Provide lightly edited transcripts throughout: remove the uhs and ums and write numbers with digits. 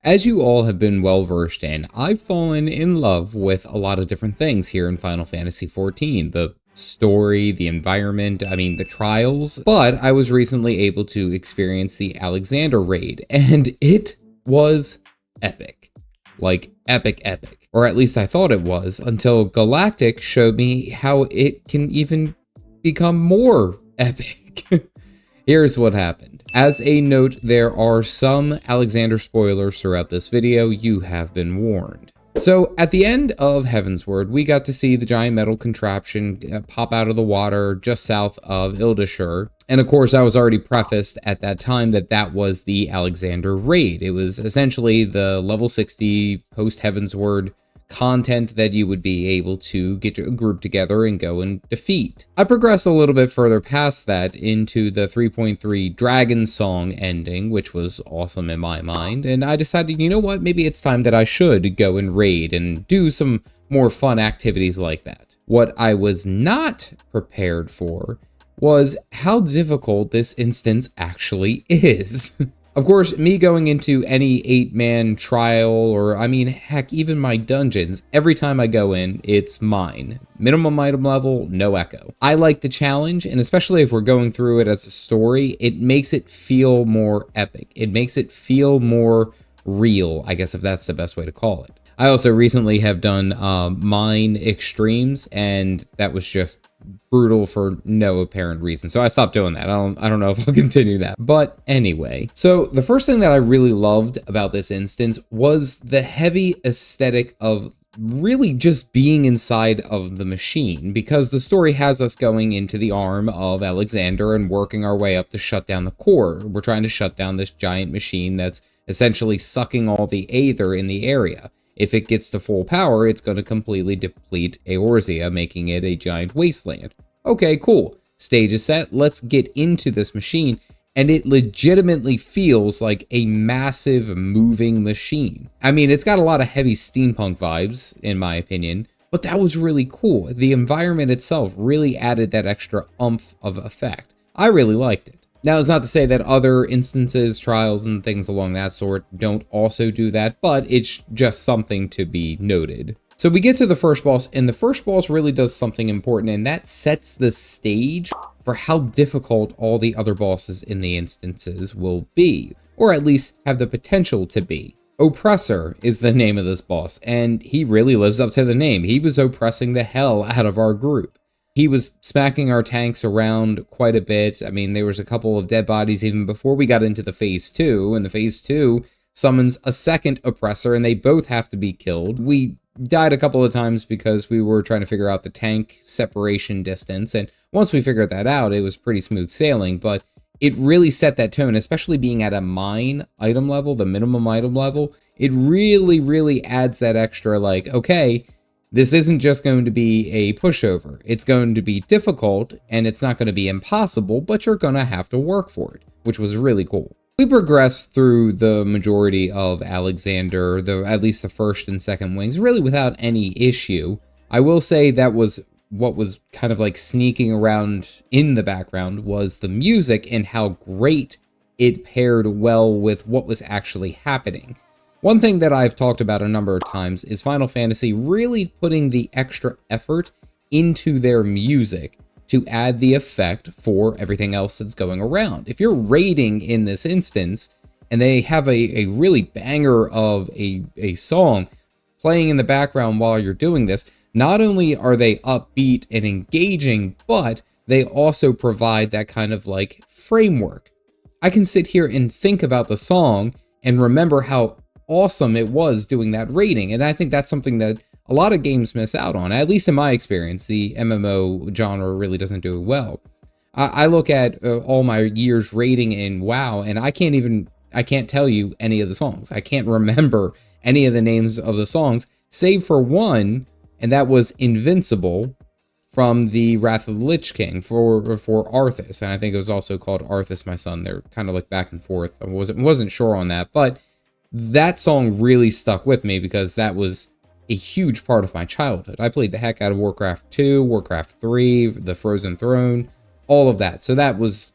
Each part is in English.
As you all have been well versed in, I've fallen in love with a lot of different things here in Final Fantasy XIV. The story, the environment, the trials. But I was recently able to experience the Alexander raid, and it was epic. Like, epic, epic. Or at least I thought it was, until Galactic showed me how it can even become more epic. Here's what happened. As a note, there are some Alexander spoilers throughout this video. You have been warned. So at the end of Heavensward, we got to see the giant metal contraption pop out of the water just south of Ildashur. And of course, I was already prefaced at that time that that was the Alexander raid. It was essentially the level 60 post Heavensward content that you would be able to get a group together and go and defeat. I progressed a little bit further past that into the 3.3 Dragon Song ending, which was awesome in my mind, and I decided, you know what, maybe it's time that I should go and raid and do some more fun activities like that. What I was not prepared for was how difficult this instance actually is. Of course, me going into any 8-man trial, or heck, even my dungeons, every time I go in, it's mine. Minimum item level, no echo. I like the challenge, and especially if we're going through it as a story, it makes it feel more epic. It makes it feel more real, I guess, if that's the best way to call it. I also recently have done mine extremes, and that was just brutal for no apparent reason. So I stopped doing that. I don't know if I'll continue that. But anyway, so the first thing that I really loved about this instance was the heavy aesthetic of really just being inside of the machine, because the story has us going into the arm of Alexander and working our way up to shut down the core. We're trying to shut down this giant machine that's essentially sucking all the aether in the area. If it gets to full power, it's going to completely deplete Eorzea, making it a giant wasteland. Okay, cool. Stage is set. Let's get into this machine. And it legitimately feels like a massive moving machine. It's got a lot of heavy steampunk vibes, in my opinion, but that was really cool. The environment itself really added that extra oomph of effect. I really liked it. Now, it's not to say that other instances, trials, and things along that sort don't also do that, but it's just something to be noted. So we get to the first boss, and the first boss really does something important, and that sets the stage for how difficult all the other bosses in the instances will be, or at least have the potential to be. Oppressor is the name of this boss, and he really lives up to the name. He was oppressing the hell out of our group. He was smacking our tanks around quite a bit. There was a couple of dead bodies even before we got into the phase 2, and the phase 2 summons a second oppressor, and they both have to be killed. We died a couple of times because we were trying to figure out the tank separation distance, and once we figured that out, it was pretty smooth sailing, but it really set that tone, especially being at a mine item level, the minimum item level. It really, really adds that extra, like, okay, this isn't just going to be a pushover. It's going to be difficult, and it's not going to be impossible, but you're going to have to work for it, which was really cool. We progressed through the majority of Alexander, at least the first and second wings, really without any issue. I will say that was what was kind of like sneaking around in the background was the music and how great it paired well with what was actually happening. One thing that I've talked about a number of times is Final Fantasy really putting the extra effort into their music to add the effect for everything else that's going around. If you're raiding in this instance, and they have a really banger of a song playing in the background while you're doing this, not only are they upbeat and engaging, but they also provide that kind of like framework. I can sit here and think about the song and remember how awesome it was doing that raiding, and I think that's something that a lot of games miss out on. At least in my experience, the MMO genre really doesn't do it well. I look at all my years raiding in WoW, and I can't tell you any of the songs. I can't remember any of the names of the songs, save for one, and that was Invincible from the Wrath of the Lich King for Arthas, and I think it was also called Arthas My Son. They're kind of like back and forth. I wasn't sure on that, but that song really stuck with me because that was a huge part of my childhood. I played the heck out of Warcraft 2, Warcraft 3, The Frozen Throne, all of that. So that was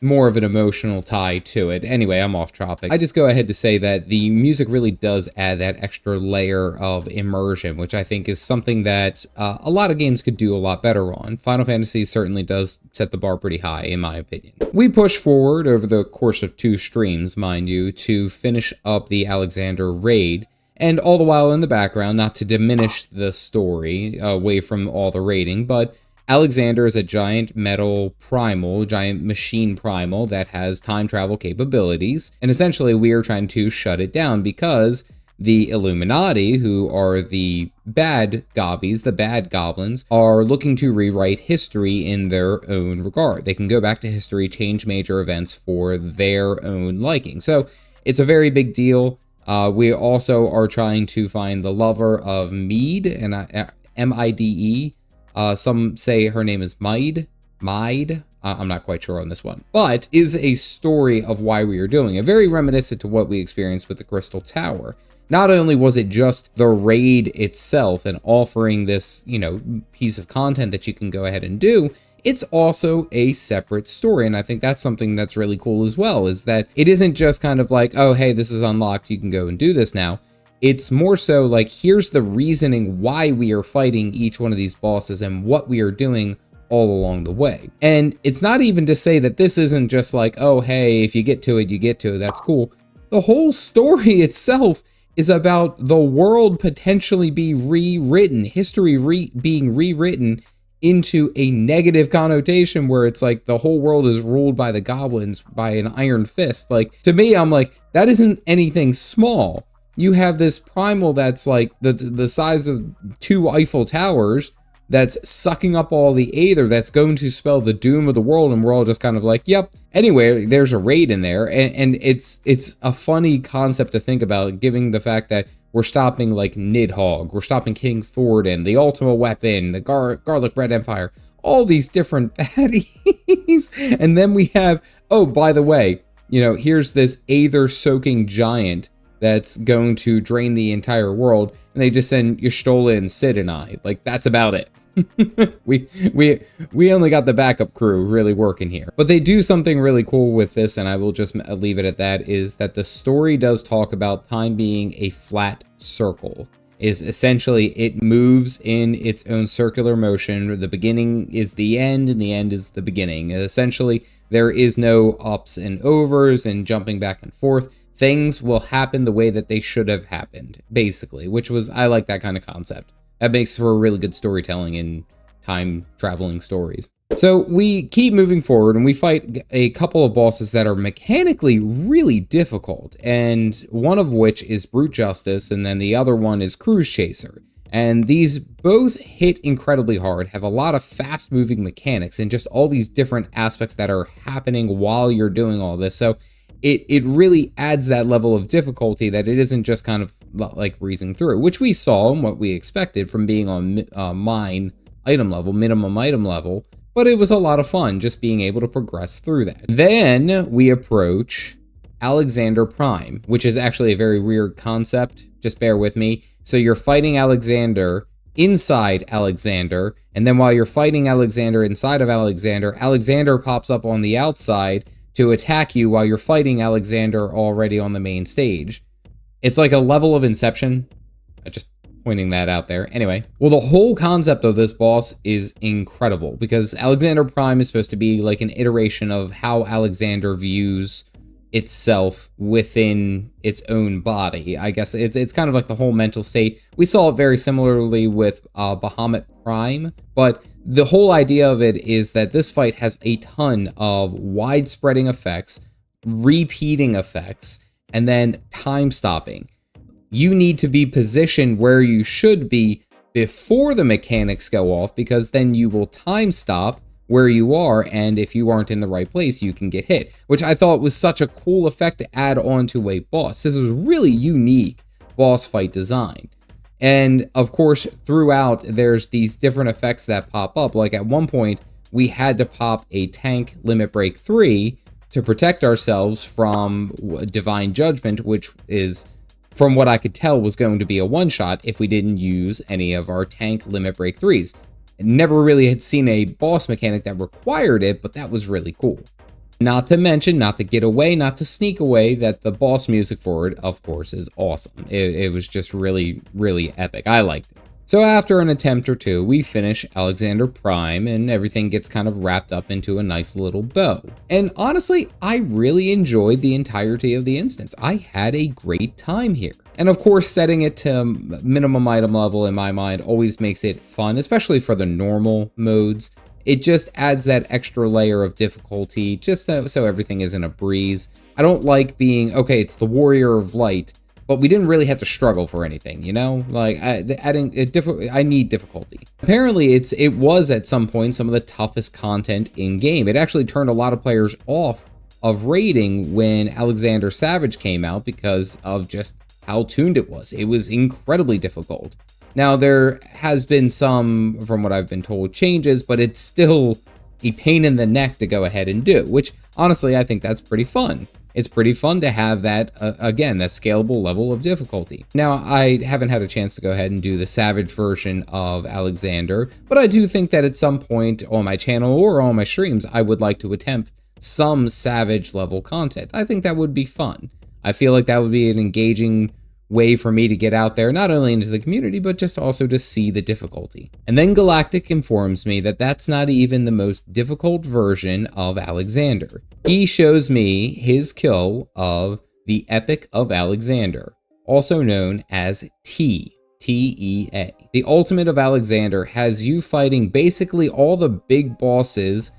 more of an emotional tie to it. Anyway, I'm off topic. I just go ahead to say that the music really does add that extra layer of immersion, which I think is something that a lot of games could do a lot better on. Final Fantasy certainly does set the bar pretty high, in my opinion. We push forward over the course of 2 streams, mind you, to finish up the Alexander raid, and all the while in the background, not to diminish the story away from all the raiding, but Alexander is a giant metal primal, giant machine primal that has time travel capabilities, and essentially we are trying to shut it down because the Illuminati, who are the bad gobbies, the bad goblins, are looking to rewrite history in their own regard. They can go back to history, change major events for their own liking. So it's a very big deal. We also are trying to find the lover of Mead, and M-I-D-E. Some say her name is Maid. I'm not quite sure on this one, but is a story of why we are doing it. Very reminiscent to what we experienced with the Crystal Tower. Not only was it just the raid itself and offering this, piece of content that you can go ahead and do, it's also a separate story. And I think that's something that's really cool as well, is that it isn't just kind of like, oh, hey, this is unlocked, you can go and do this now. It's more so like, here's the reasoning why we are fighting each one of these bosses and what we are doing all along the way. And it's not even to say that this isn't just like, oh, hey, if you get to it, you get to it, that's cool. The whole story itself is about the world potentially being rewritten, history being rewritten into a negative connotation where it's like the whole world is ruled by the goblins, by an iron fist. Like, to me, I'm like, that isn't anything small. You have this primal that's like the size of 2 Eiffel Towers that's sucking up all the aether that's going to spell the doom of the world, and we're all just kind of like, yep. Anyway, there's a raid in there, and it's a funny concept to think about, given the fact that we're stopping like Nidhogg, we're stopping King Thornton, the Ultima Weapon, the Garlic Bread Empire, all these different baddies. And then we have, oh, by the way, here's this aether-soaking giant that's going to drain the entire world, and they just send Y'shtola and Sid and I. Like, that's about it. we only got the backup crew really working here. But they do something really cool with this, and I will just leave it at that, is that the story does talk about time being a flat circle. Is essentially it moves in its own circular motion. The beginning is the end, and the end is the beginning. And essentially, there is no ups and overs and jumping back and forth. Things will happen the way that they should have happened, basically, which was, I like that kind of concept. That makes for really good storytelling in time-traveling stories. So we keep moving forward, and we fight a couple of bosses that are mechanically really difficult, and one of which is Brute Justice, and then the other one is Cruise Chaser. And these both hit incredibly hard, have a lot of fast-moving mechanics, and just all these different aspects that are happening while you're doing all this. So it really adds that level of difficulty that it isn't just kind of like breezing through, which we saw and what we expected from being on minimum item level, but it was a lot of fun just being able to progress through that. Then we approach Alexander Prime, which is actually a very weird concept, just bear with me. So you're fighting Alexander inside Alexander, and then while you're fighting Alexander inside of Alexander, Alexander pops up on the outside to attack you while you're fighting Alexander already on the main stage. It's like a level of Inception. Just pointing that out there. Anyway, well, the whole concept of this boss is incredible because Alexander Prime is supposed to be like an iteration of how Alexander views itself within its own body. I guess it's kind of like the whole mental state. We saw it very similarly with Bahamut Prime, but the whole idea of it is that this fight has a ton of wide-spreading effects, repeating effects, and then time stopping. You need to be positioned where you should be before the mechanics go off, because then you will time stop where you are, and if you aren't in the right place, you can get hit, which I thought was such a cool effect to add on to a boss. This is really unique boss fight design. And of course, throughout, there's these different effects that pop up. Like at one point, we had to pop a tank limit break 3 to protect ourselves from Divine Judgment, which is, from what I could tell, was going to be a one-shot if we didn't use any of our tank limit break 3s. Never really had seen a boss mechanic that required it, but that was really cool. Not to mention, not to get away, not to sneak away, that the boss music for it, of course, is awesome. It was just really, really epic. I liked it. So after an attempt or two, we finish Alexander Prime and everything gets kind of wrapped up into a nice little bow. And honestly, I really enjoyed the entirety of the instance. I had a great time here. And of course, setting it to minimum item level in my mind always makes it fun, especially for the normal modes. It just adds that extra layer of difficulty, just so everything isn't a breeze. I don't like being, okay, it's the Warrior of Light, but we didn't really have to struggle for anything, you know? Like, I need difficulty. Apparently, it was at some point some of the toughest content in game. It actually turned a lot of players off of raiding when Alexander Savage came out because of just how tuned it was. It was incredibly difficult. Now, there has been some, from what I've been told, changes, but it's still a pain in the neck to go ahead and do, which honestly, I think that's pretty fun. It's pretty fun to have that, again, that scalable level of difficulty. Now, I haven't had a chance to go ahead and do the Savage version of Alexander, but I do think that at some point on my channel or on my streams, I would like to attempt some Savage level content. I think that would be fun. I feel like that would be an engaging way for me to get out there, not only into the community, but just also to see the difficulty. And then Galactic informs me that that's not even the most difficult version of Alexander. He shows me his kill of the Epic of Alexander, also known as T-E-A. The Ultimate of Alexander has you fighting basically all the big bosses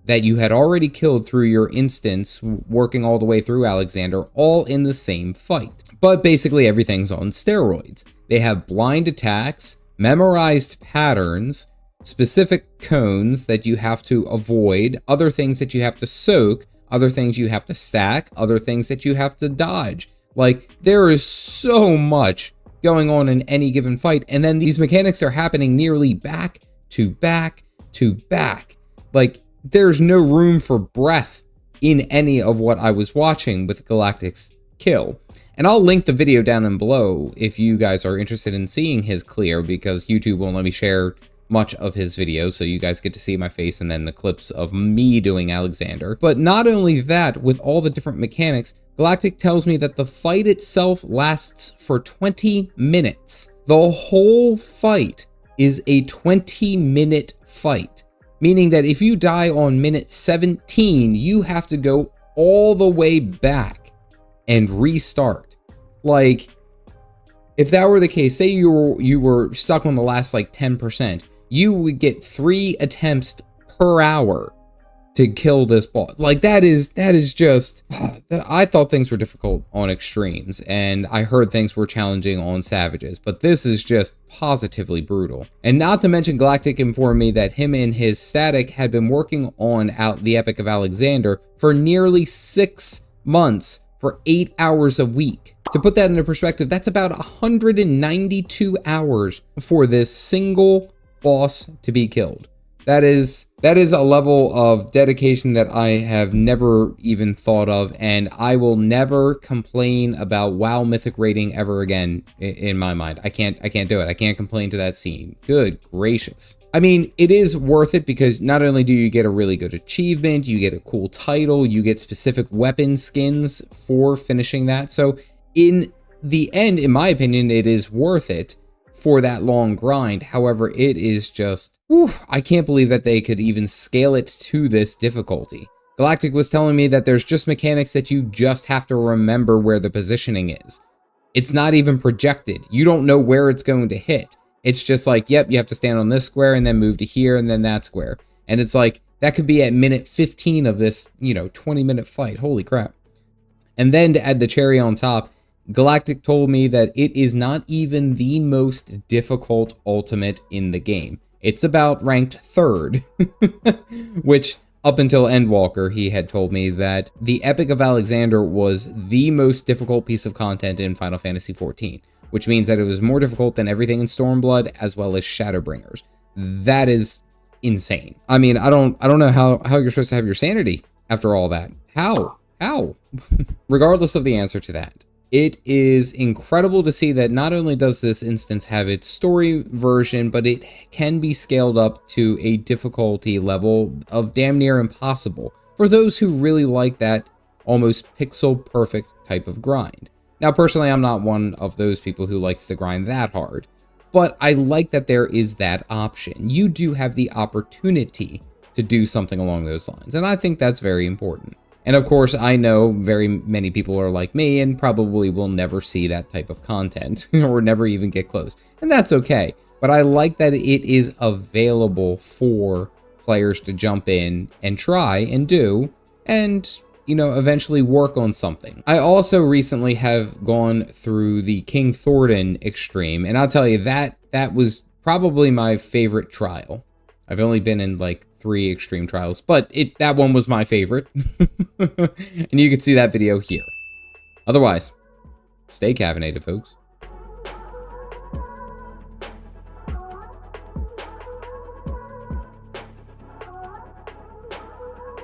that you had already killed through your instance, working all the way through Alexander, all in the same fight. But basically everything's on steroids. They have blind attacks, memorized patterns, specific cones that you have to avoid, other things that you have to soak, other things you have to stack, other things that you have to dodge. Like, there is so much going on in any given fight, and then these mechanics are happening nearly back to back to back. Like, there's no room for breath in any of what I was watching with Galactic's kill. And I'll link the video down in below if you guys are interested in seeing his clear, because YouTube won't let me share much of his videos, so you guys get to see my face and then the clips of me doing Alexander. But not only that, with all the different mechanics, Galactic tells me that the fight itself lasts for 20 minutes. The whole fight is a 20-minute fight. Meaning that if you die on minute 17, you have to go all the way back and restart. Like, if that were the case, say you were stuck on the last like 10%, you would get 3 attempts per hour to kill this boss. Like, that is just, I thought things were difficult on extremes, and I heard things were challenging on savages, but this is just positively brutal. And not to mention, Galactic informed me that him and his Static had been working on the Epic of Alexander for nearly 6 months for 8 hours a week. To put that into perspective, that's about 192 hours for this single boss to be killed. That is a level of dedication that I have never even thought of, and I will never complain about WoW Mythic rating ever again in my mind. I can't do it. I can't complain to that scene. Good gracious. I mean, it is worth it because not only do you get a really good achievement, you get a cool title, you get specific weapon skins for finishing that. So in the end, in my opinion, it is worth it for that long grind. However, it is just, I can't believe that they could even scale it to this difficulty. Galactic was telling me that there's just mechanics that you just have to remember where the positioning is. It's not even projected. You don't know where it's going to hit. It's just like, yep, you have to stand on this square and then move to here and then that square. And it's like, that could be at minute 15 of this, 20-minute fight. Holy crap. And then to add the cherry on top, Galactic told me that it is not even the most difficult ultimate in the game. It's about ranked 3rd, which up until Endwalker, he had told me that the Epic of Alexander was the most difficult piece of content in Final Fantasy XIV, which means that it was more difficult than everything in Stormblood as well as Shadowbringers. That is insane. I mean, I don't know how you're supposed to have your sanity after all that. How? Regardless of the answer to that, it is incredible to see that not only does this instance have its story version, but it can be scaled up to a difficulty level of damn near impossible for those who really like that almost pixel perfect type of grind. Now, personally, I'm not one of those people who likes to grind that hard, but I like that there is that option. You do have the opportunity to do something along those lines, and I think that's very important. And of course, I know very many people are like me and probably will never see that type of content or never even get close, and that's okay. But I like that it is available for players to jump in and try and do, and eventually work on something. I also recently have gone through the King Thornton extreme, and I'll tell you that was probably my favorite trial. I've only been in like 3 extreme trials, but that one was my favorite. And you can see that video here. Otherwise, stay caffeinated, folks.